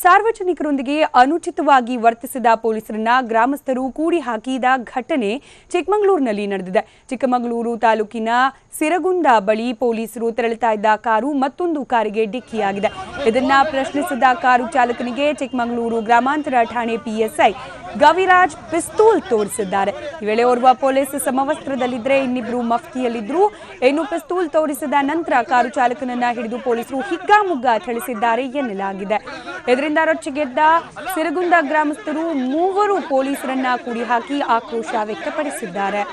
ಸಾರ್ವಜನಿಕರೊಂದಿಗೆ ಅನುಚಿತವಾಗಿ ವರ್ತಿಸಿದ ಪೊಲೀಸರನ್ನ ಗ್ರಾಮಸ್ಥರು ಕೂಡಿ ಹಾಕಿದ ಘಟನೆ ಚಿಕ್ಕಮಗಳೂರಿನಲ್ಲಿ ನಡೆದಿದೆ. ಚಿಕ್ಕಮಗಳೂರು ತಾಲೂಕಿನ ಸಿರಗುಂದ ಬಳಿ ಪೊಲೀಸರು ತೆರಳುತ್ತಾ ಇದ್ದ ಕಾರು ಮತ್ತೊಂದು ಕಾರಿಗೆ ಡಿಕ್ಕಿಯಾಗಿದೆ. ಇದನ್ನ ಪ್ರಶ್ನಿಸಿದ ಕಾರು ಚಾಲಕನಿಗೆ ಚಿಕ್ಕಮಗಳೂರು ಗ್ರಾಮಾಂತರ ಠಾಣೆ ಪಿಎಸ್ಐ ಗವಿರಾಜ್ ಪಿಸ್ತೂಲ್ ತೋರಿಸಿದ್ದಾರೆ. ಈ ವೇಳೆ ಓರ್ವ ಪೊಲೀಸ್ ಸಮವಸ್ತ್ರದಲ್ಲಿದ್ದರೆ ಇನ್ನಿಬ್ಬರು ಮಫ್ತಿಯಲ್ಲಿದ್ದರು. ಇನ್ನು ಪಿಸ್ತೂಲ್ ತೋರಿಸಿದ ನಂತರ ಕಾರು ಚಾಲಕನನ್ನ ಹಿಡಿದು ಪೊಲೀಸರು ಹಿಗ್ಗಾಮುಗ್ಗಾ ಥಳಿಸಿದ್ದಾರೆ ಎನ್ನಲಾಗಿದೆ. ಇದರಿಂದ ರೊಚ್ಚಿಗೆದ್ದ ಸಿರಗುಂದ ಗ್ರಾಮಸ್ಥರು ಮೂವರು ಪೊಲೀಸರನ್ನ ಕೂಡಿ ಹಾಕಿ ಆಕ್ರೋಶ ವ್ಯಕ್ತಪಡಿಸಿದ್ದಾರೆ.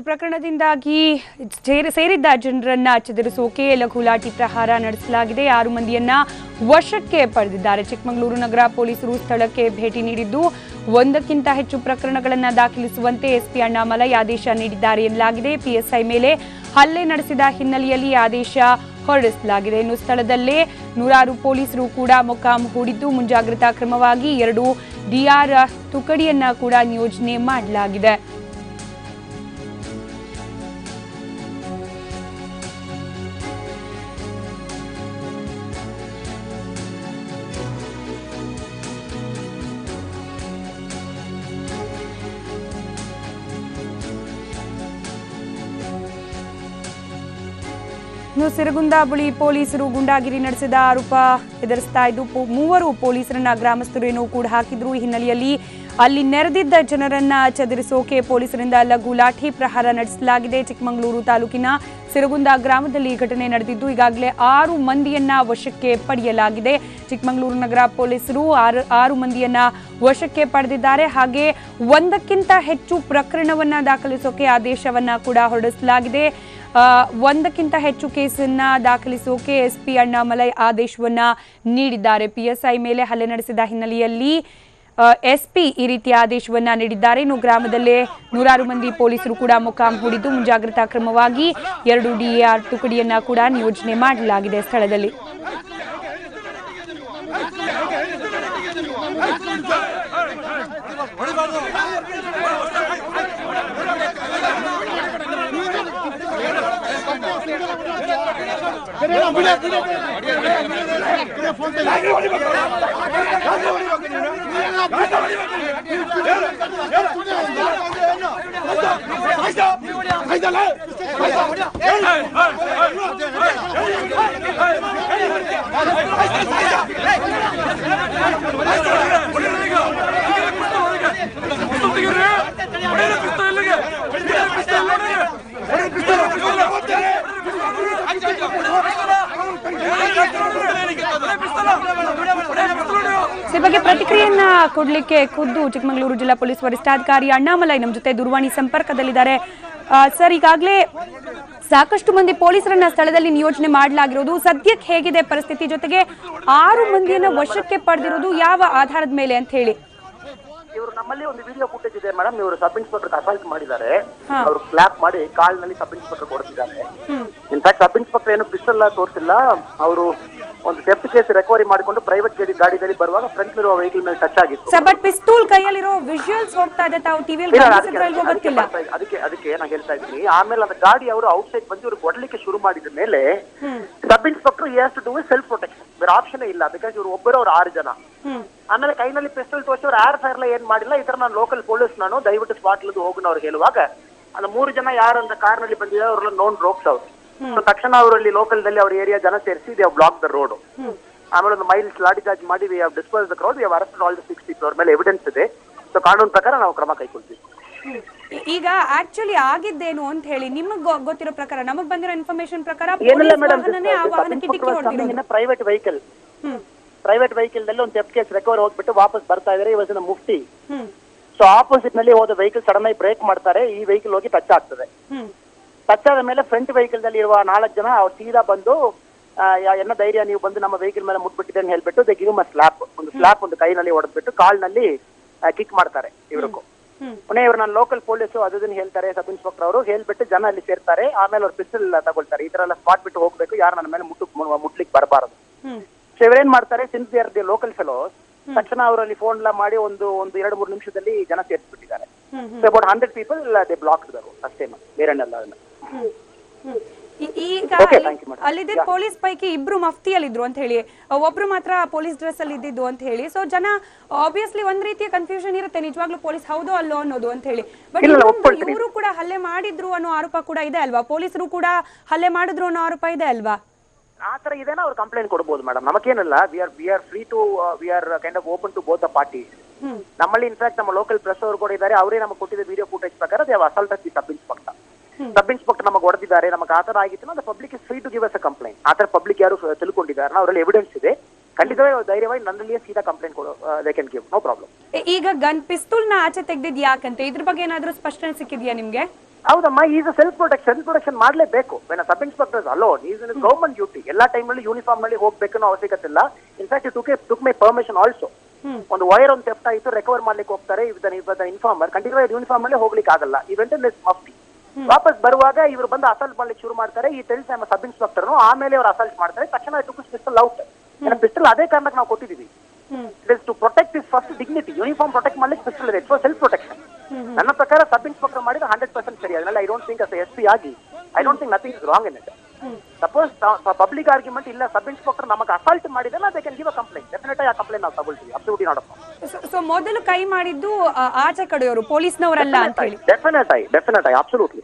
ಪ್ರಕರಣದಿಂದಾಗಿ ಸೇರಿದ್ದ ಜನರನ್ನ ಚದುರಿಸೋಕೆ ಲಘು ಲಾಠಿ ಪ್ರಹಾರ ನಡೆಸಲಾಗಿದೆ. 6 ಮಂದಿಯನ್ನ ವಶಕ್ಕೆ ಪಡೆದಿದ್ದಾರೆ. ಚಿಕ್ಕಮಗಳೂರು ನಗರ ಪೊಲೀಸರು ಸ್ಥಳಕ್ಕೆ ಭೇಟಿ ನೀಡಿದ್ದು 1ಕ್ಕಿಂತ ಹೆಚ್ಚು ಪ್ರಕರಣಗಳನ್ನು ದಾಖಲಿಸುವಂತೆ ಎಸ್ಪಿ ಅಣ್ಣಾಮಲೈ ಆದೇಶ ನೀಡಿದ್ದಾರೆ ಎನ್ನಲಾಗಿದೆ. ಪಿಎಸ್ಐ ಮೇಲೆ ಹಲ್ಲೆ ನಡೆಸಿದ ಹಿನ್ನೆಲೆಯಲ್ಲಿ ಆದೇಶ ಹೊರಡಿಸಲಾಗಿದೆ. ಇನ್ನು ಸ್ಥಳದಲ್ಲೇ ನೂರಾರು ಪೊಲೀಸರು ಕೂಡ ಮೊಕ್ಕಾಂ ಹೂಡಿದ್ದು ಮುಂಜಾಗ್ರತಾ ಕ್ರಮವಾಗಿ 2 ಡಿಆರ್ ತುಕಡಿಯನ್ನ ಕೂಡ ನಿಯೋಜನೆ ಮಾಡಲಾಗಿದೆ. ಸಿರಗುಂದ ಬಳಿ ಪೊಲೀಸರು ಗುಂಡಾಗಿರಿ ನಡೆಸಿದ ಆರೋಪ ಎದುರಿಸ್ತಾ ಇದ್ದು ಮೂವರು ಪೊಲೀಸರನ್ನ ಗ್ರಾಮಸ್ಥರು ಕೂಡ ಹಾಕಿದ್ರು. ಈ ಹಿನ್ನೆಲೆಯಲ್ಲಿ ಅಲ್ಲಿ ನೆರೆದಿದ್ದ ಜನರನ್ನ ಚದುರಿಸೋಕೆ ಪೊಲೀಸರಿಂದ ಲಘು ಲಾಠಿ ಪ್ರಹಾರ ನಡೆಸಲಾಗಿದೆ. ಚಿಕ್ಕಮಗಳೂರು ತಾಲೂಕಿನ ಸಿರಗುಂದ ಗ್ರಾಮದಲ್ಲಿ ಘಟನೆ ನಡೆದಿದ್ದು ಈಗಾಗಲೇ 6 ಮಂದಿಯನ್ನ ವಶಕ್ಕೆ ಪಡೆಯಲಾಗಿದೆ. ಚಿಕ್ಕಮಗಳೂರು ನಗರ ಪೊಲೀಸರು 6 ಮಂದಿಯನ್ನ ವಶಕ್ಕೆ ಪಡೆದಿದ್ದಾರೆ. ಹಾಗೆ 1ಕ್ಕಿಂತ ಹೆಚ್ಚು ಪ್ರಕರಣವನ್ನ ದಾಖಲಿಸೋಕೆ ಆದೇಶವನ್ನ ಕೂಡ ಹೊರಡಿಸಲಾಗಿದೆ. 1ಕ್ಕಿಂತ ಹೆಚ್ಚು ಕೇಸನ್ನ ದಾಖಲಿಸೋಕೆ ಎಸ್ಪಿ ಅಣ್ಣಾಮಲೈ ಆದೇಶವನ್ನ ನೀಡಿದ್ದಾರೆ. ಪಿಎಸ್ಐ ಮೇಲೆ ಹಲ್ಲೆ ನಡೆಸಿದ ಹಿನ್ನೆಲೆಯಲ್ಲಿ ಎಸ್ಪಿ ಈ ರೀತಿಯ ಆದೇಶವನ್ನ ನೀಡಿದ್ದಾರೆ. ಇನ್ನು ಗ್ರಾಮದಲ್ಲೇ ನೂರಾರು ಮಂದಿ ಪೊಲೀಸರು ಕೂಡ ಮೊಕ್ಕಾಂ ಹೂಡಿದ್ದು ಮುಂಜಾಗ್ರತಾ ಕ್ರಮವಾಗಿ 2 ಡಿಆರ್ ತುಕಡಿಯನ್ನ ಕೂಡ ನಿಯೋಜನೆ ಮಾಡಲಾಗಿದೆ ಸ್ಥಳದಲ್ಲಿ. ಈ ಬಗ್ಗೆ ಪ್ರತಿಕ್ರಿಯೆಯನ್ನ ಕೊಡ್ಲಿಕ್ಕೆ ಖುದ್ದು ಚಿಕ್ಕಮಗಳೂರು ಜಿಲ್ಲಾ ಪೊಲೀಸ್ ವರಿಷ್ಠಾಧಿಕಾರಿ ಅಣ್ಣಾಮಲೈ ನಮ್ಮ ಜೊತೆ ದೂರವಾಣಿ ಸಂಪರ್ಕದಲ್ಲಿದ್ದಾರೆ. ಸರ್, ಈಗಾಗಲೇ ಸಾಕಷ್ಟು ಮಂದಿ ಪೊಲೀಸರನ್ನ ಸ್ಥಳದಲ್ಲಿ ನಿಯೋಜನೆ ಮಾಡಲಾಗಿರೋದು, ಸದ್ಯಕ್ಕೆ ಹೇಗಿದೆ ಪರಿಸ್ಥಿತಿ? ಜೊತೆಗೆ 6 ಮಂದಿಯನ್ನ ವಶಕ್ಕೆ ಪಡೆದಿರೋದು ಯಾವ ಆಧಾರದ ಮೇಲೆ ಅಂತ ಹೇಳಿ? ಇವರು ನಮ್ಮಲ್ಲಿ ಒಂದು ವಿಡಿಯೋ ಫುಟೇಜ್ ಇದೆ ಮೇಡಮ್. ಇವರು ಸಬ್ ಇನ್ಸ್ಪೆಕ್ಟರ್ ಅಸಾಲ್ಟ್ ಮಾಡಿದ್ದಾರೆ. ಅವರು ಕ್ಲಾಪ್ ಮಾಡಿ ಕಾಲ್ನಲ್ಲಿ ಸಬ್ ಇನ್ಸ್ಪೆಕ್ಟರ್ ಕೊಡ್ತಿದ್ದಾರೆ. ಇನ್ಫ್ಯಾಕ್ಟ್ ಸಬ್ ಇನ್ಸ್ಪೆಕ್ಟರ್ ಏನು ಪಿಸ್ಟಲ್ ತೋರಿಸಿಲ್ಲ. ಅವರು ಒಂದು ಸೇಫ್ಟಿ ಕೇಸ್ ರಿಕವರಿ ಮಾಡಿಕೊಂಡು ಪ್ರೈವೇಟ್ ಗಾಡಿಯಲ್ಲಿ ಬರುವಾಗ ಫ್ರಂಟ್ ಇರುವ ವೆಹಿಕಲ್ ಮೇಲೆ ಟಚ್ ಆಗಿತ್ತು. ಸರ್, ಬಟ್ ಪಿಸ್ತೂಲ್ ಕೈಯಲ್ಲಿರೋ ವಿಜುವಲ್ಸ್ ಹೋಗ್ತಾ ಇದೆ, ತಾವು ಟಿವಿಯಲ್ಲಿ ಗೊತ್ತಿಲ್ಲ. ಅದಕ್ಕೆ ನಾನು ಹೇಳ್ತಾ ಇದ್ದೀನಿ. ಆಮೇಲೆ அந்த ಗಾಡಿ ಅವರು ಔಟ್ ಸೈಡ್ ಬಂದು ಇವರು ಕೊಡ್ಲಿಕ್ಕೆ ಶುರು ಮಾಡಿದ ಮೇಲೆ sub inspector he has to do self protection. ಬೇರೆ ಆಪ್ಷನ್ ಇಲ್ಲ, ಬಿಕಾಸ್ ಇವ್ರು ಒಬ್ಬರು ಅವ್ರು 6 ಜನ. ಆಮೇಲೆ ಕೈನಲ್ಲಿ ಪಿಸ್ಟಲ್ ತೋರಿಸಿ ಅವ್ರು ಏರ್ ಫೈರ್ ಏನ್ ಮಾಡಿಲ್ಲ. ಈ ತರ ನಾನು ಲೋಕಲ್ ಪೊಲೀಸ್ ನಾನು ದಯವಿಟ್ಟು ಸ್ಪಾಟ್ ಹೋಗೋಣ ಅವ್ರಿಗೆ ಹೇಳುವಾಗ அந்த 3 ಜನ ಯಾರಂತ ಕಾರ್ ನಲ್ಲಿ ಬಂದಿದ್ದಾರೆ ಅವ್ರನ್ನ ನೋನ್ ರೋಕ್ಸ್ ಅವ್ರು. ಸೊ ತಕ್ಷಣ ಅವರಲ್ಲಿ ಲೋಕಲ್ ದಲ್ಲಿ ಅವ್ರ ಏರಿಯಾ ಜನ ಸೇರಿಸಿ ದೇ ಬ್ಲಾಕ್ ದ ರೋಡ್. ಆಮೇಲೆ ಒಂದು ಮೈಲ್ಸ್ ಲಾಠಿ ಚಾರ್ಜ್ ಮಾಡಿ we have dispose the crowd, we have arrested all the 6 people. ಅವ್ರ ಮೇಲೆ ಎವಿಡೆನ್ಸ್ ಇದೆ. ಸೊ ಕಾನೂನು ಪ್ರಕಾರ ನಾವು ಕ್ರಮ ಕೈಗೊಳ್ತೀವಿ. ಈಗ ಆಕ್ಚುಲಿ ಆಗಿದ್ದೇನು ಅಂತ ಹೇಳಿ ನಿಮಗೆ ಗೊತ್ತಿರೋ ಪ್ರಕಾರ, ನಮಗೆ ಬಂದಿರೋ ಇನ್ಫಾರ್ಮೇಶನ್ ಪ್ರಕಾರ ಏನಿಲ್ಲ ಮೇಡಮ್, ಪ್ರೈವೇಟ್ ವೆಹಿಕಲ್ ದಲ್ಲಿ ಒಂದು ಥೆಫ್ಟ್ ಕೇಸ್ ರಿಕವರ್ ಹೋಗ್ಬಿಟ್ಟು ವಾಪಸ್ ಬರ್ತಾ ಇದಾರೆ. ಇವತ್ತಿನ ಮುಫ್ತಿ. ಸೊ ಆಪೋಸಿಟ್ ನಲ್ಲಿ ಹೋದ ವೆಹಿಕಲ್ ಸಡನ್ ಆಗಿ ಬ್ರೇಕ್ ಮಾಡ್ತಾರೆ. ಈ ವೆಹಿಕಲ್ ಹೋಗಿ ಟಚ್ ಆಗ್ತದೆ. ಟಚ್ ಆದ ಮೇಲೆ ಫ್ರಂಟ್ ವೆಹಿಕಲ್ ದಲ್ಲಿ ಇರುವ 4 ಜನ ಅವ್ರು ಸೀದಾ ಬಂದು என்ன ಧೈರ್ಯ ನೀವು ಬಂದು ನಮ್ಮ ವೆಹಿಕಲ್ ಮೇಲೆ ಮುಟ್ಬಿಟ್ಟಿದೆ ಅಂತ ಹೇಳ್ಬಿಟ್ಟು ದೇ ಗಿವ್ ಸ್ಲಾಪ್, ಒಂದು ಸ್ಲಾಪ್ ಒಂದು ಕೈನಲ್ಲಿ ಹೊಡೆದ್ಬಿಟ್ಟು ಕಾಲ್ನಲ್ಲಿ ಕಿಕ್ ಮಾಡ್ತಾರೆ ಇವ್ರಿಗೂ. ಪುನಃ ಇವ್ರು ನಾನು ಲೋಕಲ್ ಪೊಲೀಸು ಅದನ್ನ ಹೇಳ್ತಾರೆ, ಸಬ್ ಇನ್ಸ್ಪೆಕ್ಟರ್ ಅವರು ಹೇಳ್ಬಿಟ್ಟು ಜನ ಅಲ್ಲಿ ಸೇರ್ತಾರೆ. ಆಮೇಲೆ ಅವ್ರು ಪಿಸ್ಟಲ್ ತಗೊಳ್ತಾರೆ. ಈ ತರ ಎಲ್ಲ ಸ್ಪಾಟ್ ಬಿಟ್ಟು ಹೋಗ್ಬೇಕು, ಯಾರು ನನ್ನ ಮೇಲೆ ಮುಟ್ಲಿಕ್ಕೆ ಬರಬಾರದು. ಸೊ ಇವ್ರೇನ್ ಮಾಡ್ತಾರೆ, since they are the local fellows, ತಕ್ಷಣ ಅವರಲ್ಲಿ ಫೋನ್ ಎಲ್ಲ ಮಾಡಿ ಒಂದು 2-3 ನಿಮಿಷದಲ್ಲಿ ಜನ ಸೇರಿಸ್ಬಿಟ್ಟಿದ್ದಾರೆ. So about 100 people they block ಇದ್ದಾರೆ ಅಷ್ಟೇ, ಬೇರೆನೆಲ್ಲ. ಈಗ ಅಲ್ಲಿದ್ದ ಪೊಲೀಸ್ ಪೈಕಿ ಇಬ್ರು ಮಫ್ತಿಯಲ್ಲಿದ್ರು ಅಂತ ಹೇಳಿ, ಒಬ್ರು ಮಾತ್ರ ಪೊಲೀಸ್ ಡ್ರೆಸ್ ಅಲ್ಲಿ ಇದ್ದಿದ್ದು ಅಂತ ಹೇಳಿ. ಸೊ ಜನ ಆಬ್ವಿಯಸ್ಲಿ ಒಂದ್ ರೀತಿಯ ಕನ್ಫ್ಯೂಷನ್ ಇರುತ್ತೆ, ನಿಜವಾಗ್ಲೂ ಪೊಲೀಸ್ ಹೌದೋ ಅಲ್ಲೋ ಅನ್ನೋದು ಅಂತ ಹೇಳಿ. ಬಟ್ ಇವರು ಕೂಡ ಹಲ್ಲೆ ಮಾಡಿದ್ರು ಅನ್ನೋ ಆರೋಪ ಕೂಡ ಇದೆ ಅಲ್ವಾ? ಪೊಲೀಸರು ಕೂಡ ಹಲ್ಲೆ ಮಾಡಿದ್ರು ಅನ್ನೋ ಆರೋಪ ಇದೆ ಅಲ್ವಾ? ಆ ತರ ಇದೇನಾ ಅವ್ರು ಕಂಪ್ಲೇಂಟ್ ಕೊಡಬಹುದು ಮೇಡಮ್, ನಮಗೇನಲ್ಲ. We are free to we are kind of open to both the parties. ನಮ್ಮಲ್ಲಿ ಇನ್ಫ್ಯಾಕ್ಟ್ ನಮ್ಮ ಲೋಕಲ್ ಪ್ರೆಸ್ ಅವರು ಕೂಡ ಇದ್ದಾರೆ. ಅವರೇ ನಮಗೆ ಕೊಟ್ಟಿದ್ದ ವಿಡಿಯೋ ಫುಟೇಜ್ ಪ್ರಕಾರ they have assaulted the sub inspector. Sub inspector ನಮಗೆ ಹೊಡೆದಿದ್ದಾರೆ, ನಮಗೆ ಆತರ ಆಗಿತ್ತು ಅಂದ್ರೆ public is free to give us a complaint. ಆತರ ಪಬ್ಲಿಕ್ ಯಾರು ತಿಳ್ಕೊಂಡಿದ್ದಾರೆ, ಅವರಲ್ಲಿ ಎವಿಡೆನ್ಸ್ ಇದೆ, ಖಂಡಿತವೇ ಧೈರ್ಯವಾಗಿ ನನ್ನಲ್ಲಿಯೇ ಸೀದಾ ಕಂಪ್ಲೇಂಟ್ ಕೊಡು, they can give, no problem. ಈಗ ಗನ್ ಪಿಸ್ತೂಲ್ ನ ಆಚೆ ತೆಗೆದಿದ್ ಯಾಕಂತೆ, ಇದ್ರ ಬಗ್ಗೆ ಏನಾದ್ರೂ ಸ್ಪಷ್ಟನೆ ಸಿಕ್ಕಿದ್ಯಾ ನಿಮ್ಗೆ? ಹೌದಮ್ಮ, ಈಸ್ ಸೆಲ್ಫ್ ಪ್ರೊಟೆಕ್ಷನ್ ಮಾಡಲೇಬೇಕು. When sub inspector alone is in government duty. ಎಲ್ಲಾ ಟೈಮ್ ನಲ್ಲಿ ಯೂನಿಫಾರ್ಮ್ ನಲ್ಲಿ ಹೋಗ್ಬೇಕು ಅವಶ್ಯಕತೆ ಇಲ್ಲ. ಇನ್ಫ್ಯಾಕ್ಟ್ ಟುಕ್ ಮೈ ಪರ್ಮಿಷನ್ ಆಲ್ಸೋ. ಒಂದು ವೈರ್ ಒಂದು ಥೆಫ್ಟ್ ಆಯಿತು, ರಿಕವರ್ ಮಾಡ್ಲಿಕ್ಕೆ ಹೋಗ್ತಾರೆ ಇನ್ಫಾರ್ಮರ್, ಖಂಡಿತವಾಗಿ ಯೂನಿಫಾರ್ಮ್ ಅಲ್ಲಿ ಹೋಗ್ಲಿಕ್ಕೆ ಆಗಲ್ಲ. ಇವೆಂಟ್ ಮಫ್ತಿ ವಾಪಸ್ ಬರುವಾಗ ಇವರು ಬಂದು ಅಸಾಲ್ಟ್ ಮಾಡ್ಲಿಕ್ಕೆ ಶುರು ಮಾಡ್ತಾರೆ. ಈ ಟೆಲ್ಸ್ ಸಬ್ ಇನ್ಸ್ಪೆಕ್ಟರ್, ಆಮೇಲೆ ಅವರು ಅಸಾಲ್ಟ್ ಮಾಡ್ತಾರೆ. ತಕ್ಷಣ ಪಿಸ್ಟಲ್ ಔಟ್. ಪಿಸ್ಟಲ್ ಅದೇ ಕಾರಣಕ್ಕೆ ನಾವು ಕೊಟ್ಟಿದ್ದೀವಿ. It is to protect is first dignity. Uniform protect ಮಾಡ್ಲಿಕ್ಕೆ ಪಿಸ್ಟಲ್ ಇದೆ, ಫಾರ್ ಸೆಲ್ಫ್ ಪ್ರೊಟೆಕ್ಷನ್. ನನ್ನ ಪ್ರಕಾರ ಸಬ್ ಇನ್ಸ್ಪೆಕ್ಟರ್ ಮಾಡಿದ 100% ಸರಿ. ಅದನ್ನೆಲ್ಲ I don't think as S P ಆಗಿ I don't think nothing is wrong in it. Suppose public argument ಇಲ್ಲ, sub inspector ನಮಗೆ ಅಸಾಲ್ಟ್ ಮಾಡಿದ್ರೆ they can give a complaint. Definite ಆಗಿ ಆ ಕಂಪ್ಲೇಂಟ್ ನಾವು ತಗೊಳ್ತೀವಿ. Absolutely not a problem. So ಮೊದಲು ಕೈ ಮಾಡಿದ್ದು ಆಚೆ ಕಡೆಯವರು, ಪೊಲೀಸ್ನವರಲ್ಲ ಅಂತ ಹೇಳಿ. ಡೆಫಿನೆಟ್ ಆಗಿ ಅಬ್ಸಲ್ಯೂಟ್ಲಿ.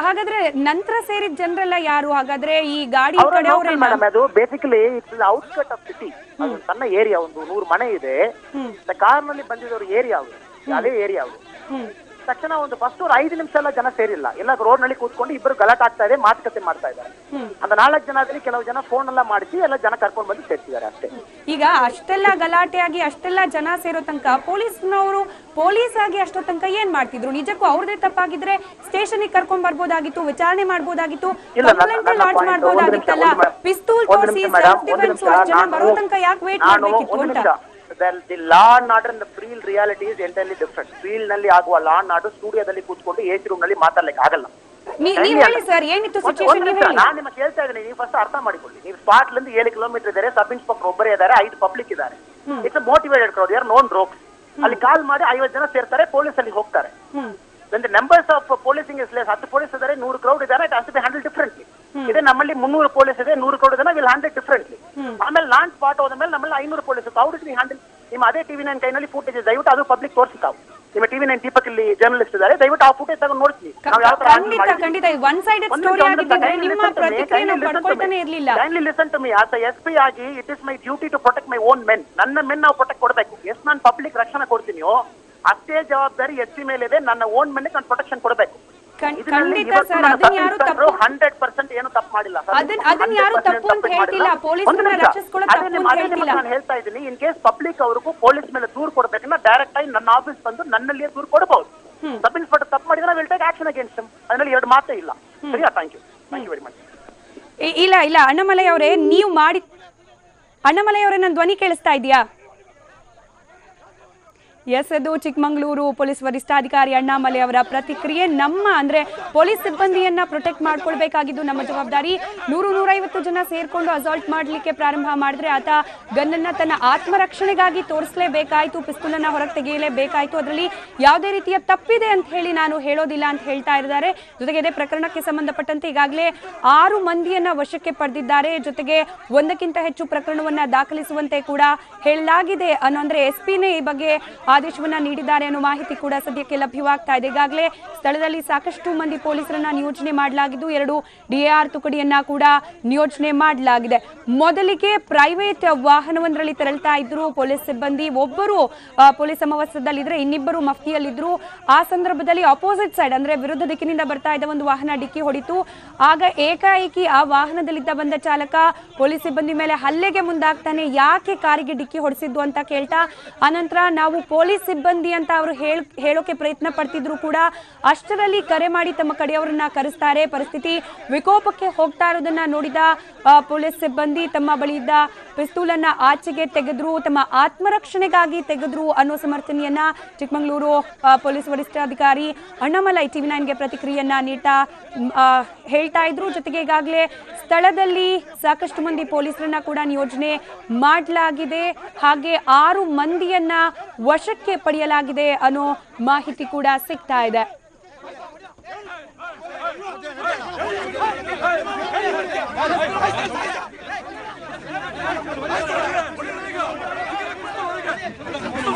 ಹಾಗಾದ್ರೆ ನಂತರ ಸೇರಿದ ಜನರೆಲ್ಲ ಯಾರು? ಹಾಗಾದ್ರೆ ಈ ಗಾಡಿ ಮೇಡಮ್ ಅದು basically it's outskirt of city. ಸಣ್ಣ ಏರಿಯಾ, ಒಂದು 100 ಮನೆ ಇದೆ. ಕಾರ್ ನಲ್ಲಿ ಬಂದಿದ್ದವ್ರ ಏರಿಯಾ ಅವರು, ಅದೇ ಏರಿಯಾ ಅವರು. ತಕ್ಷಣ ಒಂದು ಫಸ್ಟ್ 5 ನಿಮಿಷ ಎಲ್ಲ ಜನ ಸೇರಿಲ್ಲ, ಎಲ್ಲ ರೋಡ್ ನಲ್ಲಿ ಕೂತ್ಕೊಂಡು ಇಬ್ಬರು ಗಲಾಟೆ ಆಗ್ತಾ ಇದೆ, ಮಾತುಕತೆ ಮಾಡ್ತಾ ಇದ್ದಾರೆ. அந்த 4 ಜನ ಆದ್ರೆ ಕೆಲವು ಜನ ಫೋನ್ ಎಲ್ಲ ಮಾಡಿಸಿ ಎಲ್ಲ ಜನ ಕರ್ಕೊಂಡು ಬಂದು ಸೇರ್ತಿದ್ದಾರೆ ಅಷ್ಟೇ. ಈಗ ಅಷ್ಟೆಲ್ಲ ಗಲಾಟೆ ಆಗಿ ಅಷ್ಟೆಲ್ಲ ಜನ ಸೇರೋ ತನಕ ಪೊಲೀಸ್ನವರು ಪೊಲೀಸ್ ಆಗಿ ಅಷ್ಟೋ ತನಕ ಏನ್ ಮಾಡ್ತಿದ್ರು? ನಿಜಕ್ಕೂ ಅವ್ರದೇ ತಪ್ಪಾಗಿದ್ರೆ ಸ್ಟೇಷನ್ ಕರ್ಕೊಂಡ್ ಬರ್ಬೋದಾಗಿತ್ತು, ವಿಚಾರಣೆ ಮಾಡ್ಬೋದಾಗಿತ್ತು, ಲಾಡ್ಜ್ ಮಾಡ್ಬೋದಾಗಿತ್ತಲ್ಲ. ಪಿಸ್ತೂಲ್ ತೋರಿಸಿ ಸೆಲ್ಫ್ ಡಿಫೆನ್ಸ್ ಜನ ಬರೋ ತನಕ ಯಾಕೆ ವೇಟ್ ಮಾಡ್ಬೇಕಿತ್ತು ಅಂತ. The law and order and the field reality is entirely different. Field ನಲ್ಲಿ ಆಗುವ law and order ಸ್ಟುಡಿಯೋದಲ್ಲಿ ಕೂತ್ಕೊಂಡು AC ರೂಮ್ ನಲ್ಲಿ ಮಾತಾಡ್ಲಿಕ್ಕೆ ಆಗಲ್ಲ. ನೀವು ಹೇಳಿ ಸರ್, ಏನಿತ್ತು ಸಿಚುವೇಶನ್ ನೀವು ಹೇಳಿ. ನಾನು ನಿಮಗೆ ಹೇಳ್ತಾ ಇದ್ದೀನಿ, ನೀವು ಫಸ್ಟ್ ಅರ್ಥ ಮಾಡಿಕೊಳ್ಳಿ. ನೀವು ಸ್ಪಾಟ್ ಲಿಂದ 7 ಕಿಲೋಮೀಟರ್ ಇದ್ದಾರೆ, ಸಬ್ ಇನ್ಸ್ಪೆಕ್ಟರ್ ಒಬ್ಬರೇ ಇದ್ದಾರೆ, 5 ಪಬ್ಲಿಕ್ ಇದ್ದಾರೆ. ಇಟ್ಸ್ ಮೋಟಿವೇಟೆಡ್ ಕ್ರೌಡ್, ಯಾರು ನೋನ್ ರೋಕ್ಸ್. ಅಲ್ಲಿ ಕಾಲ್ ಮಾಡಿ 50 ಜನ ಸೇರ್ತಾರೆ, ಪೊಲೀಸ್ ಅಲ್ಲಿ ಹೋಗ್ತಾರೆ. When the numbers of policing is less, 10 police ಇದ್ದಾರೆ, 100 ಕ್ರೌಡ್ ಇದ್ದಾರೆ, it has to be handled differently. ಇದೆ ನಮ್ಮಲ್ಲಿ 300 ಪೊಲೀಸ್ ಇದೆ, 100 ಕ್ರೌಡ್ ಇದೆ, ವಿಲ್ ಹ್ಯಾಂಡಲ್ ಡಿಫರೆಂಟ್ಲಿ. ಆಮೇಲೆ ಲಾಂಚ್ ಸ್ಪಾಟ್ ಹೋದ ಮೇಲೆ ನಮ್ಮಲ್ಲಿ 500 ಪೊಲೀಸ್ ಇತ್ತು. How did we handle? ನಿಮ್ಮ ಅದೇ TV9 ಕೈನಲ್ಲಿ ಫುಟೇಜ್ ದಯವಿಟ್ಟು ಅದು ಪಬ್ಲಿಕ್ ತೋರಿಸ್ತಾವು. ನಿಮ್ಮ TV9 ದೀಪಕ್ ಇಲ್ಲಿ ಜರ್ನಲಿಸ್ಟ್ ಇದ್ದಾರೆ, ದಯವಿಟ್ಟು ಆ ಫುಟೇಜ್ ತಗೊಂಡು ನೋಡ್ತೀನಿ. ಖಂಡಿತ ಒನ್ ಸೈಡೆಡ್ ಸ್ಟೋರಿ ಆಗಿದ್ರೆ ನಿಮ್ಮ ಪ್ರತಿಕ್ರಿಯೆಯನ್ನು ಪಡ್ಕೊಳ್ತಾನೆ ಇರಲಿಲ್ಲ. Kindly listen to me. As a SP ಆಗಿ it is my duty to protect my own men. ನನ್ನ ಮೆನ್ ನಾವು ಪ್ರೊಟೆಕ್ಟ್ ಕೊಡಬೇಕು. ಎಷ್ಟು ನಾನು ಪಬ್ಲಿಕ್ ರಕ್ಷಣೆ ಕೊಡ್ತೀನಿಯೋ ಅಷ್ಟೇ ಜವಾಬ್ದಾರಿ SP ಮೇಲೆ ಇದೆ. ನನ್ನ ಓನ್ ಮೆನ್ ನಾನು ಪ್ರೊಟೆಕ್ಷನ್ ಕೊಡಬೇಕು. ಖಂಡಿತ ಸರ್, ಅದನ್ನ ಯಾರು ತಪ್ಪು 100% ಏನು ತಪ್ಪು ಮಾಡಿಲ್ಲ. ಅದನ್ನ ಯಾರು ತಪ್ಪು ಅಂತ ಹೇಳ್ತಿಲ್ಲ, ಪೊಲೀಸರನ್ನ ರಕ್ಷಿಸಿಕೊಳ್ಳೋಕೆ ತಪ್ಪು ಅಂತ ಹೇಳ್ತಿಲ್ಲ. ನಾನು ಹೇಳ್ತಾ ಇದ್ದೀನಿ, ಇನ್ ಕೇಸ್ ಪಬ್ಲಿಕ್ ಅವರಿಗೂ ಪೊಲೀಸ್ ಮೇಲೆ ದೂರು ಕೊಡಬೇಕನ್ನ ಡೈರೆಕ್ಟ್ ಆಗಿ ನನ್ನ ಆಫೀಸ್ ಬಂದು ನನ್ನಲ್ಲಿಯೇ ದೂರು ಕೊಡಬಹುದು. ಸಬ್ ಇನ್ಸ್ಪೆಕ್ಟರ್ ತಪ್ಪು ಮಾಡಿದ್ರೆ will take action against him. ಅದರಲ್ಲಿ ಎರಡು ಮಾತೇ ಇಲ್ಲ. ಸರಿಯಾ? Thank you very much. ಇಲ್ಲ ಅಣ್ಣಾಮಲೈ ಅವರೇ, ನೀವು ಮಾಡಿ ಅಣ್ಣಾಮಲೈ ಅವರೇ, ನನ್ನ ಧ್ವನಿ ಕೇಳಿಸ್ತಾ ಇದೆಯಾ? ಎಸ್, ಅದು ಚಿಕ್ಕಮಗಳೂರು ಪೊಲೀಸ್ ವರಿಷ್ಠಾಧಿಕಾರಿ ಅಣ್ಣಾಮಲೈ ಅವರ ಪ್ರತಿಕ್ರಿಯೆ. ನಮ್ಮ ಅಂದ್ರೆ ಪೊಲೀಸ್ ಸಿಬ್ಬಂದಿಯನ್ನ ಪ್ರೊಟೆಕ್ಟ್ ಮಾಡ್ಕೊಳ್ಬೇಕಾಗಿದ್ದು ನಮ್ಮ ಜವಾಬ್ದಾರಿ. 100-150 ಜನ ಸೇರ್ಕೊಂಡು ಅಸಾಲ್ಟ್ ಮಾಡ್ಲಿಕ್ಕೆ ಪ್ರಾರಂಭ ಮಾಡಿದ್ರೆ ಆತ ಗನ್ನನ್ನ ತನ್ನ ಆತ್ಮರಕ್ಷಣೆಗಾಗಿ ತೋರಿಸಲೇಬೇಕಾಯ್ತು, ಪಿಸ್ತೂಲ್ ಅನ್ನ ಹೊರಗೆ ತೆಗೆಯಲೇಬೇಕಾಯ್ತು. ಅದರಲ್ಲಿ ಯಾವುದೇ ರೀತಿಯ ತಪ್ಪಿದೆ ಅಂತ ಹೇಳಿ ನಾನು ಹೇಳೋದಿಲ್ಲ ಅಂತ ಹೇಳ್ತಾ ಇದ್ದಾರೆ. ಜೊತೆಗೆ ಇದೇ ಪ್ರಕರಣಕ್ಕೆ ಸಂಬಂಧಪಟ್ಟಂತೆ ಈಗಾಗಲೇ 6 ಮಂದಿಯನ್ನ ವಶಕ್ಕೆ ಪಡೆದಿದ್ದಾರೆ. ಜೊತೆಗೆ 1ಕ್ಕಿಂತ ಹೆಚ್ಚು ಪ್ರಕರಣವನ್ನ ದಾಖಲಿಸುವಂತೆ ಕೂಡ ಹೇಳಲಾಗಿದೆ ಅಂದ್ರೆ ಎಸ್ಪಿನೇ ಈ ಬಗ್ಗೆ ಆದೇಶವನ್ನ ನೀಡಿದ್ದಾರೆ ಅನ್ನೋ ಮಾಹಿತಿ ಕೂಡ ಸದ್ಯಕ್ಕೆ ಲಭ್ಯವಾಗ್ತಾ ಇದೆ. ಈಗಾಗಲೇ ಸ್ಥಳದಲ್ಲಿ ಸಾಕಷ್ಟು ಮಂದಿ ಪೊಲೀಸರನ್ನ ನಿಯೋಜನೆ ಮಾಡಲಾಗಿದ್ದು 2 DAR ತುಕಡಿಯನ್ನ ಕೂಡ ನಿಯೋಜನೆ ಮಾಡಲಾಗಿದೆ. ಮೊದಲಿಗೆ ಪ್ರೈವೇಟ್ ವಾಹನವೊಂದರಲ್ಲಿ ತೆರಳ್ತಾ ಇದ್ರು ಪೊಲೀಸ್ ಸಿಬ್ಬಂದಿ. ಒಬ್ಬರು ಪೊಲೀಸ್ ಸಮವಸ್ತ್ರದಲ್ಲಿದ್ರೆ, ಇನ್ನಿಬ್ಬರು ಮಫ್ತಿಯಲ್ಲಿದ್ರು. ಆ ಸಂದರ್ಭದಲ್ಲಿ ಅಪೋಸಿಟ್ ಸೈಡ್ ಅಂದ್ರೆ ವಿರುದ್ಧ ದಿಕ್ಕಿನಿಂದ ಬರ್ತಾ ಇದ್ದ ಒಂದು ವಾಹನ ಡಿಕ್ಕಿ ಹೊಡಿತು. ಆಗ ಏಕಾಏಕಿ ಆ ವಾಹನದಲ್ಲಿದ್ದ ಬಂದ ಚಾಲಕ ಪೊಲೀಸ್ ಸಿಬ್ಬಂದಿ ಮೇಲೆ ಹಲ್ಲೆಗೆ ಮುಂದಾಗ್ತಾನೆ. ಯಾಕೆ ಕಾರಿಗೆ ಡಿಕ್ಕಿ ಹೊಡಿಸಿದ್ದು ಅಂತ ಕೇಳ್ತಾ, ಅನಂತರ ನಾವು ಪೊಲೀಸ್ ಸಿಬ್ಬಂದಿ ಅಂತ ಅವರು ಹೇಳೋಕೆ ಪ್ರಯತ್ನ ಪಡ್ತಿದ್ರು ಕೂಡ ಅಷ್ಟರಲ್ಲಿ ಕರೆ ಮಾಡಿ ತಮ್ಮ ಕಡೆಯವರನ್ನ ಕರೆಸ್ತಾರೆ. ಪರಿಸ್ಥಿತಿ ವಿಕೋಪಕ್ಕೆ ಹೋಗ್ತಾ ಇರೋದನ್ನ ನೋಡಿದ ಪೊಲೀಸ್ ಸಿಬ್ಬಂದಿ ತಮ್ಮ ಬಳಿ ಇದ್ದ ಪಿಸ್ತೂಲ್ ಅನ್ನ ಆಚೆಗೆ ತೆಗೆದ್ರು, ತಮ್ಮ ಆತ್ಮರಕ್ಷಣೆಗಾಗಿ ತೆಗೆದ್ರು ಅನ್ನೋ ಸಮರ್ಥನೆಯನ್ನ ಚಿಕ್ಕಮಗಳೂರು ಪೊಲೀಸ್ ವರಿಷ್ಠಾಧಿಕಾರಿ ಅಣ್ಣಾಮಲೈ TV9ಗೆ ಪ್ರತಿಕ್ರಿಯೆಯನ್ನ ನೀಡ್ತಾ ಹೇಳ್ತಾ ಇದ್ರು. ಜೊತೆಗೆ ಈಗಾಗಲೇ ಸ್ಥಳದಲ್ಲಿ ಸಾಕಷ್ಟು ಮಂದಿ ಪೊಲೀಸರನ್ನ ಕೂಡ ನಿಯೋಜನೆ ಮಾಡಲಾಗಿದೆ. ಹಾಗೆ 6 ಮಂದಿಯನ್ನ ವಶಕ್ಕೆ ಪಡೆಯಲಾಗಿದೆ ಅನ್ನೋ ಮಾಹಿತಿ ಕೂಡ ಸಿಗ್ತಾ ಇದೆ.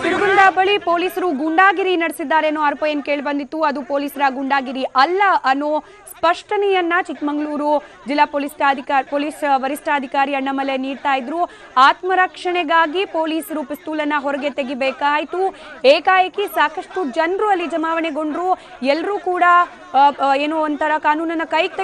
ಸಿರುಗುಂದ ಬಳಿ ಪೊಲೀಸರು ಗೂಂಡಾಗಿರಿ ನಡೆಸಿದ್ದಾರೆ ಅನ್ನೋ ಆರೋಪ ಏನು ಕೇಳಿ ಬಂದಿತ್ತು. ಅದು ಪೊಲೀಸರ ಗೂಂಡಾಗಿರಿ ಅಲ್ಲ ಅನ್ನೋ ಸ್ಪಷ್ಟನೆಯನ್ನ ಚಿಕ್ಕಮಗಳೂರು ಜಿಲ್ಲಾ ಪೊಲೀಸ್ ವರಿಷ್ಠಾಧಿಕಾರಿ ಅಣ್ಣಾಮಲೈ ನೀಡ್ತಾ ಇದ್ರು. ಆತ್ಮರಕ್ಷಣೆಗಾಗಿ ಪೊಲೀಸರು ಪಿಸ್ತೂಲನ್ನ ಹೊರಗೆ ತೆಗಿಬೇಕಾಯ್ತು. ಏಕಾಏಕಿ ಸಾಕಷ್ಟು ಜನರು ಅಲ್ಲಿ ಜಮಾವಣೆಗೊಂಡ್ರು. ಎಲ್ಲರೂ ಕೂಡ ಏನೋ ಒಂಥರ ಕಾನೂನನ್ನ ಕೈಗೆ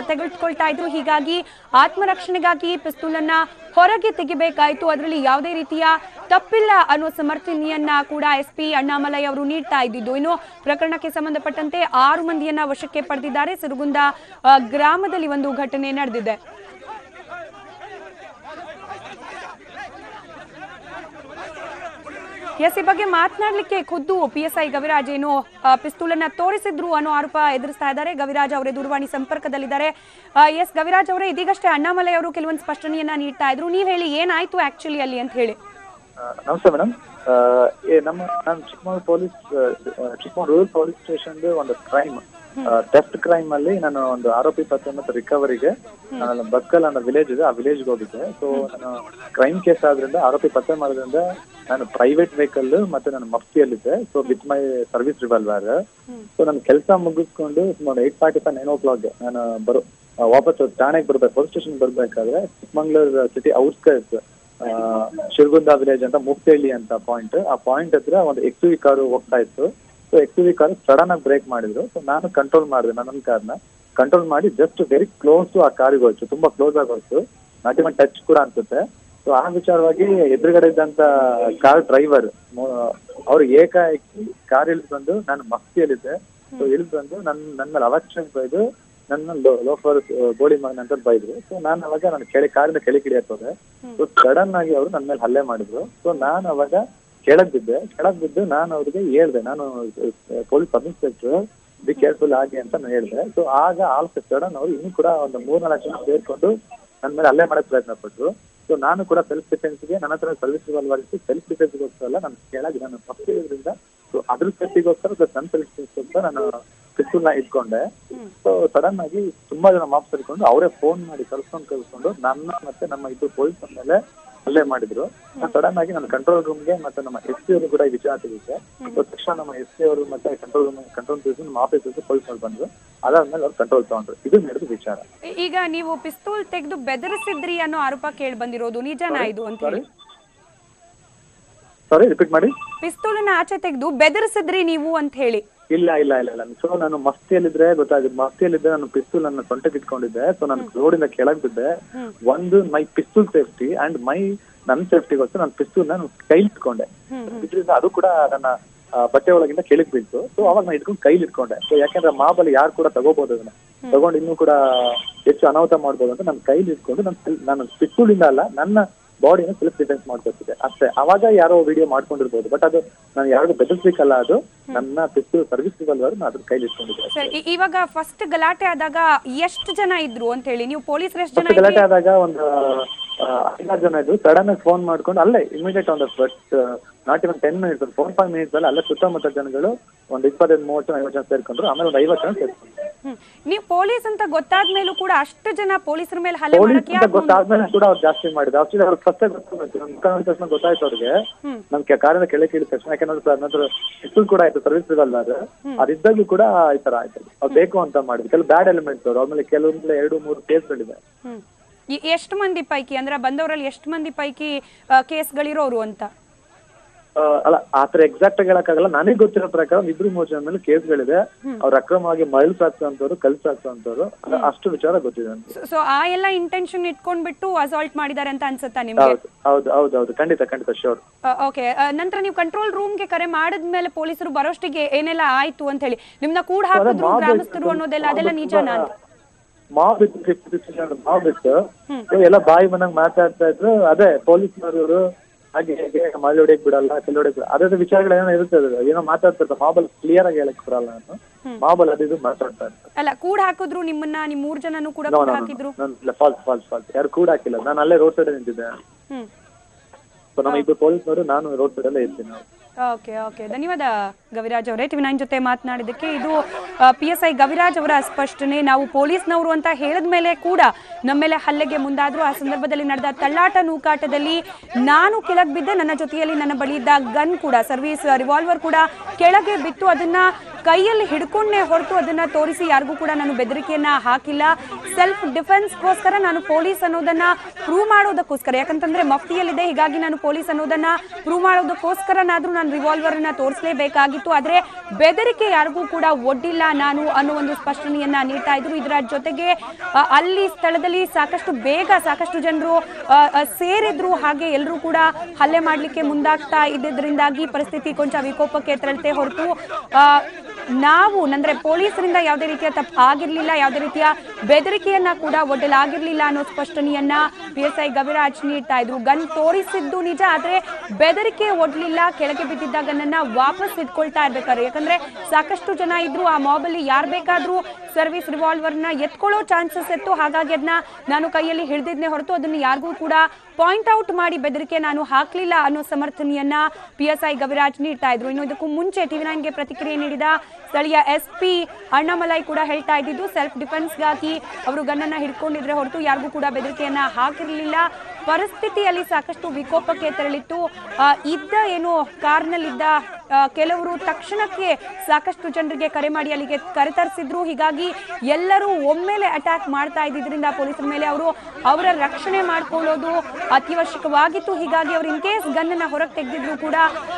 ತೆಗೆದುಕೊಳ್ತಾ ಇದ್ರು. ಹೀಗಾಗಿ ಆತ್ಮರಕ್ಷಣೆಗಾಗಿ ಪಿಸ್ತೂಲನ್ನ ಹೊರಗೆ ತೆಗಿಬೇಕಾಯ್ತು. ಅದರಲ್ಲಿ ಯಾವುದೇ ರೀತಿಯ ತಪ್ಪಿಲ್ಲ ಅನ್ನೋ ಸಮರ್ಥನೆಯನ್ನ ಕೂಡ SP ಅಣ್ಣಾಮಲೈ ಅವರು ನೀಡ್ತಾ ಇದ್ದಿದ್ದು. ಇನ್ನು ಪ್ರಕರಣಕ್ಕೆ ಸಂಬಂಧಪಟ್ಟಂತೆ 6 ಮಂದಿಯನ್ನ ವಶಕ್ಕೆ ಪಡೆದಿದ್ದಾರೆ. ಸಿರುಗುಂದ ಗ್ರಾಮದಲ್ಲಿ ಒಂದು ಘಟನೆ ನಡೆದಿದೆ. ಎಸ್, ಈ ಬಗ್ಗೆ ಮಾತನಾಡಲಿಕ್ಕೆ ಖುದ್ದು PSI ಗವಿರಾಜ್ ಏನು ಪಿಸ್ತೂಲನ್ನ ತೋರಿಸಿದ್ರು ಅನ್ನೋ ಆರೋಪ ಎದುರಿಸ್ತಾ ಇದ್ದಾರೆ. ಗವಿರಾಜ್ ಅವರೇ ದೂರವಾಣಿ ಸಂಪರ್ಕದಲ್ಲಿದ್ದಾರೆ. ಎಸ್ ಗವಿರಾಜ್ ಅವರೇ, ಇದೀಗಷ್ಟೇ ಅಣ್ಣಾಮಲೈ ಅವರು ಕೆಲವೊಂದು ಸ್ಪಷ್ಟನೆಯನ್ನ ನೀಡ್ತಾ ಇದ್ರು. ನೀವ್ ಹೇಳಿ ಏನಾಯ್ತು ಆಕ್ಚುಲಿ ಅಲ್ಲಿ ಅಂತ ಹೇಳಿ. ನಮಸ್ತೆ ಮೇಡಮ್. ನಾನು ಚಿಕ್ಕಮಗಳೂರು ರೂರಲ್ ಪೊಲೀಸ್ ಸ್ಟೇಷನ್ ಒಂದು ಕ್ರೈಮ್ ಥೆಫ್ಟ್ ಕ್ರೈಮ್ ಅಲ್ಲಿ ನಾನು ಒಂದು ಆರೋಪಿ ಪತ್ತೆ ಮತ್ತು ರಿಕವರಿಗೆ ಬಸ್ಕಲ್ ಅನ್ನೋ ವಿಲೇಜ್ ಇದೆ, ಆ ವಿಲೇಜ್ಗೆ ಹೋಗಿದ್ದೆ. ಸೊ ನಾನು ಕ್ರೈಮ್ ಕೇಸ್ ಆದ್ರಿಂದ ಆರೋಪಿ ಪತ್ತೆ ಮಾಡೋದ್ರಿಂದ ನಾನು ಪ್ರೈವೇಟ್ ವೆಹಿಕಲ್ ಮತ್ತೆ ನಾನು ಮಫ್ತಿಯಲ್ಲಿದ್ದೆ. So with my service revolver. So ನಾನು ಕೆಲಸ ಮುಗಿಸ್ಕೊಂಡು ಸುಮಾರು 8:45 9 o'clock ನಾನು ವಾಪಸ್ ಠಾಣೆಗೆ ಬರ್ಬೇಕು, ಪೊಲೀಸ್ ಸ್ಟೇಷನ್ ಬರ್ಬೇಕಾದ್ರೆ ಚಿಕ್ಕಮಗಳೂರು ಸಿಟಿ ಔಟ್ಸ್ಕರ್ಟ್ಸ್ ಶಿರಗುಂದ ವಿಲೇಜ್ ಅಂತ ಮುಕ್ತಹಳ್ಳಿ ಅಂತ ಪಾಯಿಂಟ್, ಆ ಪಾಯಿಂಟ್ ಹತ್ರ ಒಂದು XUV ಕಾರು ಹೋಗ್ತಾ ಇತ್ತು. ಸೊ XUV ಕಾರು ಸಡನ್ ಆಗಿ ಬ್ರೇಕ್ ಮಾಡಿದ್ರು. ಸೊ ನಾನು ಕಂಟ್ರೋಲ್ ಮಾಡಿದೆ, ನನ್ನ ಕಾರ್ನ ಕಂಟ್ರೋಲ್ ಮಾಡಿ ಜಸ್ಟ್ ವೆರಿ ಕ್ಲೋಸ್ ಟು ಆ ಕಾರಿಗೆ ಹೋಯ್ತು, ತುಂಬಾ ಕ್ಲೋಸ್ ಆಗಿ ಹೋಯ್ತು, ನಾಟ್ ಇವನ್ ಟಚ್ ಕೂಡ ಅನ್ಸುತ್ತೆ. ಸೊ ಆ ವಿಚಾರವಾಗಿ ಎದುರುಗಡೆ ಇದ್ದಂತ ಕಾರ್ ಡ್ರೈವರ್ ಅವ್ರು ಏಕಾಏಕಿ ಕಾರ್ ಇಳಿದು ಬಂದು, ನಾನು ಮಫ್ತಿಯಲ್ಲಿದ್ದೆ, ಸೊ ಇಳಿದು ಬಂದು ನನ್ನ ಮೇಲೆ ಅವಕ್ಷನ್ ಬೈದು ನನ್ನ ಲೋಫರ್ ಬೋಡಿ ಮಗನ ಅಂತ ಬೈದ್ರು. ಸೊ ನಾನು ಅವಾಗ ನಾನು ಕಾರಿನ ಕೆಳಗೆ ಹಿಡಿಯಕ್ ಹೋದೆ. ಸೊ ಸಡನ್ ಆಗಿ ಅವರು ನನ್ನ ಮೇಲೆ ಹಲ್ಲೆ ಮಾಡಿದ್ರು. ಸೊ ನಾನು ಅವಾಗ ಕೆಳಗ್ ಬಿದ್ದು ನಾನು ಅವ್ರಿಗೆ ಹೇಳ್ದೆ, ನಾನು police sub inspector, be careful ಆಗಿ ಅಂತ ನಾನು ಹೇಳ್ದೆ. ಸೊ ಆಗ ಆಲ್ ಸಡನ್ ಅವ್ರು ಇನ್ನೂ ಕೂಡ ಒಂದು 3-4 ಜನ ಸೇರ್ಕೊಂಡು ನನ್ನ ಮೇಲೆ ಹಲ್ಲೆ ಮಾಡಕ್ ಪ್ರಯತ್ನ ಪಟ್ರು. ಸೊ ನಾನು ಕೂಡ ಸೆಲ್ಫ್ ಡಿಫೆನ್ಸ್ಗೆ, ನನ್ನ ಹತ್ರ ಸರ್ವಿಸ್ ರಿವಾಲ್ವರ್ ಇತ್ತು, ಸೆಲ್ಫ್ ಡಿಫೆನ್ಸ್ಗೋಸ್ಕರ ನಾನು ಕೆಳಗೆ ನಾನು ತಪ್ಪಿರೋದ್ರಿಂದ ಸೊ ಅದ್ರ ಸೇಫ್ಟಿಗೋಸ್ಕರ ನನ್ನ ಸೆಲ್ಫ್ ಡಿಫೆನ್ಸ್ಗೋಸ್ಕರ ನಾನು ಪಿಸ್ತೂಲ್ನ ಇಟ್ಕೊಂಡೆ. ಸೊ ಸಡನ್ ಆಗಿ ತುಂಬಾ ಜನ ಮಾಪ್ಸ್ ಇಟ್ಕೊಂಡು ಅವರೇ ಫೋನ್ ಮಾಡಿ ಕಳ್ಸ್ಕೊಂಡು ನನ್ನ ಮತ್ತೆ ನಮ್ಮ ಇಬ್ಬರು ಪೊಲೀಸ್ ಮೇಲೆ ಹಲ್ಲೆ ಮಾಡಿದ್ರು. ಸಡನ್ ಆಗಿ ನನ್ನ ಕಂಟ್ರೋಲ್ ರೂಮ್ಗೆ ಮತ್ತೆ ನಮ್ಮ SP ಅವರು ಕೂಡ ಈ ವಿಚಾರ ತಿಳಿಸಿದೆ. ತಕ್ಷಣ ನಮ್ಮ SP ಅವರು ಮತ್ತೆ ಕಂಟ್ರೋಲ್ ತಿಳಿಸಿ ನಮ್ಮ ಆಫೀಸರ್ಸ್ ಪೊಲೀಸ್ ಬಂದ್ರು. ಅದಾದ್ಮೇಲೆ ಅವ್ರು ಕಂಟ್ರೋಲ್ ತಗೊಂಡ್ರು. ಇದು ನಡೆದ ವಿಚಾರ. ಈಗ ನೀವು ಪಿಸ್ತೂಲ್ ತೆಗೆದು ಬೆದರಿಸಿದ್ರಿ ಅನ್ನೋ ಆರೋಪ ಕೇಳಿ ಬಂದಿರೋದು ನಿಜನಾ ಇದು ಅಂತ ಹೇಳಿ? ಸಾರಿ, ರಿಪೀಟ್ ಮಾಡಿ. ಪಿಸ್ತೂಲನ್ನ ಆಚೆ ತೆಗೆದು ಬೆದರಿಸಿದ್ರಿ ನೀವು ಅಂತ ಹೇಳಿ? ಇಲ್ಲ. ಸೊ ನಾನು ಮಫ್ತಿಯಲ್ಲಿದ್ರೆ ಮಫ್ತಿಯಲ್ಲಿದ್ದೆ, ನಾನು ಪಿಸ್ತೂಲ್ ನನ್ನ ಸೊಂಟಕ್ಕೆ ಇಟ್ಕೊಂಡಿದ್ದೆ. ಸೊ ನಾನು ರೋಡಿಂದ ಕೆಳಗ್ ಬಿದ್ದೆ. ಒಂದು ಮೈ ಪಿಸ್ತೂಲ್ ಸೇಫ್ಟಿ ಅಂಡ್ ನನ್ನ ಸೇಫ್ಟಿಗೋಸ್ಕರ ನಾನು ಪಿಸ್ತೂಲ್ ನಾನು ಕೈಲಿ ಇಟ್ಕೊಂಡೆ. ಇದರಿಂದ ಅದು ಕೂಡ ನನ್ನ ಬಟ್ಟೆ ಒಳಗಿಂದ ಕೆಳಗ್ ಬಿತ್ತು. ಸೊ ಅವಾಗ ನಾನು ಇಟ್ಕೊಂಡು ಕೈಲಿ ಇಟ್ಕೊಂಡೆ. ಸೊ ಯಾಕಂದ್ರೆ ಮಾಬಲ್ಲಿ ಯಾರು ಕೂಡ ತಗೋಬಹುದು, ಅದನ್ನ ತಗೊಂಡು ಇನ್ನೂ ಕೂಡ ಹೆಚ್ಚು ಅನಾಹುತ ಮಾಡ್ಬೋದು ಅಂತ ನಾನು ಕೈಲಿ ಇಟ್ಕೊಂಡು ನಾನು ಪಿಸ್ತೂಲ್ ಇಂದ ಅಲ್ಲ, ನನ್ನ ಬಾಡಿನ ಸೆಲ್ಫ್ ಡಿಫೆನ್ಸ್ ಮಾಡ್ಕೊತಿದ್ದೆ ಅಷ್ಟೇ. ಅವಾಗ ಯಾರೋ ವಿಡಿಯೋ ಮಾಡ್ಕೊಂಡಿರ್ಬೋದು, ಬಟ್ ಅದು ನಾನು ಯಾರಿಗೂ ಬೆದರಿಸ್ಲಿಕ್ಕಲ್ಲ, ಅದು ನನ್ನ ಪಿಸ್ತೂಲ್ ಸರ್ವಿಸ್ ರಿವಾಲ್ವರ್ ಅದನ್ನ ಕೈಲಿ ಇಟ್ಕೊಂಡಿದ್ದೆ. ಸರ್, ಇವಾಗ ಫಸ್ಟ್ ಗಲಾಟೆ ಆದಾಗ ಎಷ್ಟು ಜನ ಇದ್ರು ಅಂತ ಹೇಳಿ, ನೀವು ಪೊಲೀಸರು ಎಷ್ಟು ಜನ ಗಲಾಟೆ ಆದಾಗ ಒಂದು 5-6 ಜನ ಇದ್ರು. ಸಡನ್ ಆಗಿ ಫೋನ್ ಮಾಡ್ಕೊಂಡು ಅಲ್ಲೇ immediate on the but not even 10 minutes 4-5 minutes ಅಲ್ಲಿ ಅಲ್ಲೇ ಸುತ್ತಮುತ್ತ ಜನಗಳು ಒಂದು 25-30 ಜನ 50 ಜನ ಸೇರ್ಕೊಂಡ್ರು. ಆಮೇಲೆ ಒಂದು 50 ಜನ ಸೇರ್ಕೊಂಡ್ರು. ನೀವು ಪೊಲೀಸ್ ಅಂತ ಗೊತ್ತಾದ್ಮೇಲೂ ಕೂಡ ಅಷ್ಟು ಜನ ಪೊಲೀಸರ ಮೇಲೆ ಹಲ್ಲೆ ಮಾಡಕ್ಕೆ ಅಂತ ಗೊತ್ತಾದ್ಮೇಲೆ ಕೂಡ ಅವ್ರು ಜಾಸ್ತಿ ಮಾಡಿದ್ರು. ಆಕ್ಚುಲಿ ಅವ್ರಿಗೆ ಫಸ್ಟ್ ಗೊತ್ತಾಯ್ತು, ಮುಖ ತಕ್ಷಣ ಗೊತ್ತಾಯ್ತು ಅವ್ರಿಗೆ. ನಮ್ ಕಾರಿಂದ ಕೆಳಗೆ ಇಳಿದ ತಕ್ಷಣ, ಯಾಕಂದ್ರೆ ನಂತರ ಪಿಸ್ತೂಲ್ ಕೂಡ ಆಯ್ತು, ಸರ್ವಿಸ್ ರಿವಾಲ್ವರ್ ಅದಿದ್ದಾಗ್ಲೂ ಕೂಡ ಈ ತರ ಆಯ್ತು. ಅವ್ರು ಬೇಕು ಅಂತ ಮಾಡಿದ್ರು. ಕೆಲವು ಬ್ಯಾಡ್ ಎಲಿಮೆಂಟ್ಸ್ ಅವರು, ಆಮೇಲೆ ಕೆಲವೊಂದು 2-3 ಕೇಸ್ಗಳಿದೆ. ಎಷ್ಟು ಮಂದಿ ಪೈಕಿ ಅಂದ್ರೆ ಬಂದವರಲ್ಲಿ ಎಷ್ಟು ಮಂದಿ ಪೈಕಿ ಕೇಸ್ಗಳಿರೋರು ಅಂತ ಅಲ್ಲ ಆತರ ಎಕ್ಸಾಕ್ಟ್ ಆಗಿ ಹೇಳಕ್ಕಾಗಲ್ಲ. ನನಗೆ ಗೊತ್ತಿರೋ ಪ್ರಕಾರ 2-3 ಜನ ಮೇಲೆ ಕೇಸ್ಗಳಿದೆ. ಅವ್ರ ಅಕ್ರಮವಾಗಿ ಮೈಲ್ ಸಾಕ್ಸೋಂಥವ್ರು, ಕಲ್ ಸಾಕ್ಸೋಂಥವ್ರು, ಅಷ್ಟು ವಿಚಾರ ಗೊತ್ತಿದೆ ಅಂತ. ಸೊ ಆ ಎಲ್ಲ ಇಂಟೆನ್ಷನ್ ಇಟ್ಕೊಂಡ್ಬಿಟ್ಟು ಅಸಾಲ್ಟ್ ಮಾಡಿದ್ದಾರೆ ಅಂತ ಅನ್ಸುತ್ತಾ ನಿಮ್ಗೆ? ಹೌದು ಖಂಡಿತ ಶೋರ್. ಓಕೆ, ನಂತರ ನೀವು ಕಂಟ್ರೋಲ್ ರೂಮ್ಗೆ ಕರೆ ಮಾಡಿದ್ಮೇಲೆ ಪೊಲೀಸರು ಬರೋಷ್ಟಿಗೆ ಏನೆಲ್ಲ ಆಯ್ತು ಅಂತ ಹೇಳಿ ನಿಮ್ನ ಕೂಡ ಹಾಕಿದ್ರು ಗ್ರಾಮಸ್ಥರು ಅನ್ನೋದೆಲ್ಲ, ಅದೆಲ್ಲ ನಿಜನಾ ಅಂತ? ಮಾಬ್ ಇತ್ತು, 50 ಜನ ಮಾಬ್ ಇತ್ತು. ಎಲ್ಲ ಬಾಯಿ ಬಂದಂಗ್ ಮಾತಾಡ್ತಾ ಇದ್ರು. ಅದೇ ಪೊಲೀಸ್ನವರು ಹಾಗೆ ಹೇಗೆ ಮಳೆ ಹೊಡೆಯಕ್ ಬಿಡಲ್ಲ, ಕೆಲ ಹೊಡೆಯಕ್ ಬಿಡಲ್ಲ, ಅದೇ ವಿಚಾರಗಳು ಏನೋ ಇರ್ತದೆ. ಏನೋ ಮಾತಾಡ್ತಿರ್ತಾರೆ, ಮಾಬಲ್ ಕ್ಲಿಯರ್ ಆಗಿ ಹೇಳಕ್ ಬರಲ್ಲ. ನಾನು ಮಾಬಲ್ ಅದು ಮಾತಾಡ್ತಾ ಇರ್ತಾರೆ. ಅಲ್ಲ, ಕೂಡ ಹಾಕಿದ್ರು ನಿಮ್ಮನ್ನ, ನಿಮ್ 3 ಜನನು ಕೂಡ ಹಾಕಿದ್ರು? ಫಾಲ್ಸ್ ಯಾರು ಕೂಡ ಹಾಕಿಲ್ಲ. ನಾನು ಅಲ್ಲೇ ರೋಡ್ ಸೈಡ್ ನಿಂತಿದ್ದೆ. ನಮ್ಮ 2 ಪೊಲೀಸ್ನವರು, ನಾನು ರೋಡ್ ಸೈಡ್ ಅಲ್ಲೇ ಇರ್ತೀನಿ. ಓಕೆ, ಧನ್ಯವಾದ ಗವಿರಾಜ್ ಅವರೇ TV9 ಜೊತೆ ಮಾತನಾಡಿದ್ದಕ್ಕೆ. ಇದು PSI ಗವಿರಾಜ್ ಅವರ ಸ್ಪಷ್ಟನೆ. ನಾವು ಪೊಲೀಸ್ನವರು ಅಂತ ಹೇಳಿದ ಮೇಲೆ ಕೂಡ ನಮ್ಮ ಮೇಲೆ ಹಲ್ಲೆಗೆ ಮುಂದಾದ್ರು. ಆ ಸಂದರ್ಭದಲ್ಲಿ ನಡೆದ ತಳ್ಳಾಟ ನೂಕಾಟದಲ್ಲಿ ನಾನು ಕೆಳಗೆ ಬಿದ್ದೆ, ನನ್ನ ಜೊತೆಯಲ್ಲಿ ನನ್ನ ಬಳಿ ಇದ್ದ ಗನ್ ಕೂಡ, ಸರ್ವಿಸ್ ರಿವಾಲ್ವರ್ ಕೂಡ ಕೆಳಗೆ ಬಿತ್ತು. ಅದನ್ನ ಕೈಯಲ್ಲಿ ಹಿಡ್ಕೊಂಡೇ ಹೊರತು ಅದನ್ನ ತೋರಿಸಿ ಯಾರಿಗೂ ಕೂಡ ನಾನು ಬೆದರಿಕೆಯನ್ನ ಹಾಕಿಲ್ಲ. ಸೆಲ್ಫ್ ಡಿಫೆನ್ಸ್ಗೋಸ್ಕರ, ನಾನು ಪೊಲೀಸ್ ಅನ್ನೋದನ್ನ ಪ್ರೂವ್ ಮಾಡೋದಕ್ಕೋಸ್ಕರ, ಯಾಕಂತಂದ್ರೆ ಮಫ್ತಿಯಲ್ಲಿದೆ, ಹೀಗಾಗಿ ನಾನು ಪೊಲೀಸ್ ಅನ್ನೋದನ್ನ ಪ್ರೂವ್ ಮಾಡೋದಕ್ಕೋಸ್ಕರನಾದ್ರೂ ನಾನು ರಿವಾಲ್ವರ್ ಅನ್ನ ತೋರಿಸಲೇಬೇಕಾಗಿತ್ತು. ಆದ್ರೆ ಬೆದರಿಕೆ ಯಾರಿಗೂ ಕೂಡ ಒಡ್ಡಿಲ್ಲ ನಾನು ಅನ್ನೋ ಒಂದು ಸ್ಪಷ್ಟನೆಯನ್ನ ನೀಡ್ತಾ ಇದ್ರು. ಇದರ ಜೊತೆಗೆ ಅಲ್ಲಿ ಸ್ಥಳದಲ್ಲಿ ಸಾಕಷ್ಟು ಜನರು ಸೇರಿದ್ರು. ಹಾಗೆ ಎಲ್ಲರೂ ಕೂಡ ಹಲ್ಲೆ ಮಾಡ್ಲಿಕ್ಕೆ ಮುಂದಾಗ್ತಾ ಇದ್ದಿದ್ರಿಂದಾಗಿ ಪರಿಸ್ಥಿತಿ ಕೊಂಚ ವಿಕೋಪಕ್ಕೆ ತೆರಳುತ್ತೆ ಹೊರತು ನಾವು ಅಂದ್ರೆ ಪೊಲೀಸರಿಂದ ಯಾವುದೇ ರೀತಿಯ ತಪ್ಪು ಆಗಿರ್ಲಿಲ್ಲ, ಯಾವುದೇ ರೀತಿಯ ಬೆದರಿಕೆಯನ್ನ ಕೂಡ ಒಡ್ಡಲಾಗಿರ್ಲಿಲ್ಲ ಅನ್ನೋ ಸ್ಪಷ್ಟನೆಯನ್ನ PSI ಗವಿರಾಜ್ ನೀಡ್ತಾ ಇದ್ರು. ಗನ್ ತೋರಿಸಿದ್ದು ನಿಜ, ಆದ್ರೆ ಬೆದರಿಕೆ ಒಡ್ಲಿಲ್ಲ. ಕೆಳಗೆ ಬಿದ್ದಿದ್ದ ಗನ್ನನ್ನ ವಾಪಸ್ ಇಟ್ಕೊಳ್ತಾ ಇರ್ಬೇಕಾದ್ರೆ, ಯಾಕಂದ್ರೆ ಸಾಕಷ್ಟು ಜನ ಇದ್ರು ಆ ಮಾಬ್ ಅಲ್ಲಿ, ಯಾರು ಬೇಕಾದ್ರೂ ಸರ್ವಿಸ್ ರಿವಾಲ್ವರ್ನ ಎತ್ಕೊಳ್ಳೋ ಚಾನ್ಸಸ್ ಇತ್ತು. ಹಾಗಾಗಿ ಅದನ್ನ ನಾನು ಕೈಯಲ್ಲಿ ಹಿಡಿದಿದ್ನೆ ಹೊರತು ಅದನ್ನ ಯಾರಿಗೂ ಕೂಡ ಪಾಯಿಂಟ್ ಔಟ್ ಮಾಡಿ ಬೆದರಿಕೆ ನಾನು ಹಾಕ್ಲಿಲ್ಲ ಅನ್ನೋ ಸಮರ್ಥನೆಯನ್ನ PSI ಗವಿರಾಜ್ ನೀಡ್ತಾ ಇದ್ರು. ಇನ್ನು ಇದಕ್ಕೂ ಮುಂಚೆ TV9ಗೆ ಪ್ರತಿಕ್ರಿಯೆ ನೀಡಿದ ಸ್ಥಳೀಯ SP ಅಣ್ಣಾಮಲೈ ಕೂಡ ಹೇಳ್ತಾ ಇದ್ದಿದ್ದು, ಸೆಲ್ಫ್ ಡಿಫೆನ್ಸ್ಗಾಗಿ ಅವರು ಗನ್ನನ್ನ ಹಿಡ್ಕೊಂಡಿದ್ರೆ ಹೊರತು ಯಾರಿಗೂ ಕೂಡ ಬೆದರಿಕೆಯನ್ನ ಹಾಕಿರಲಿಲ್ಲ. ಪರಿಸ್ಥಿತಿಯಲ್ಲಿ ಸಾಕಷ್ಟು ವಿಕೋಪಕ್ಕೆ ತೆರಳಿತ್ತು. ಏನು ಕಾರ್ನಲ್ಲಿದ್ದ ಕೆಲವರು ತಕ್ಷಣಕ್ಕೆ ಸಾಕಷ್ಟು ಜನರಿಗೆ ಕರೆ ಮಾಡಿ ಅಲ್ಲಿಗೆ ಕರೆತರಿಸಿದ್ರು. ಹೀಗಾಗಿ ಎಲ್ಲರೂ ಒಮ್ಮೆಲೆ ಅಟ್ಯಾಕ್ ಮಾಡ್ತಾ ಇದ್ದಿದ್ರಿಂದ ಪೊಲೀಸರ ಮೇಲೆ ಅವರ ರಕ್ಷಣೆ ಮಾಡ್ಕೊಳ್ಳೋದು ಅತ್ಯವಶ್ಯಕವಾಗಿತ್ತು. ಹೀಗಾಗಿ ಅವರು ಇನ್ ಕೇಸ್ ಗನ್ನನ್ನ ಹೊರಗೆ ತೆಗೆದಿದ್ರು ಕೂಡ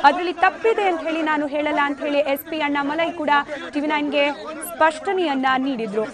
ಅದರಲ್ಲಿ ತಪ್ಪಿದೆ ಅಂತ ಹೇಳಿ ನಾನು ಹೇಳಲ್ಲ ಅಂತ ಹೇಳಿ SP ಅಣ್ಣಾಮಲೈ ಕೂಡ TV9ಗೆ ಸ್ಪಷ್ಟನೆಯನ್ನ ನೀಡಿದ್ರು.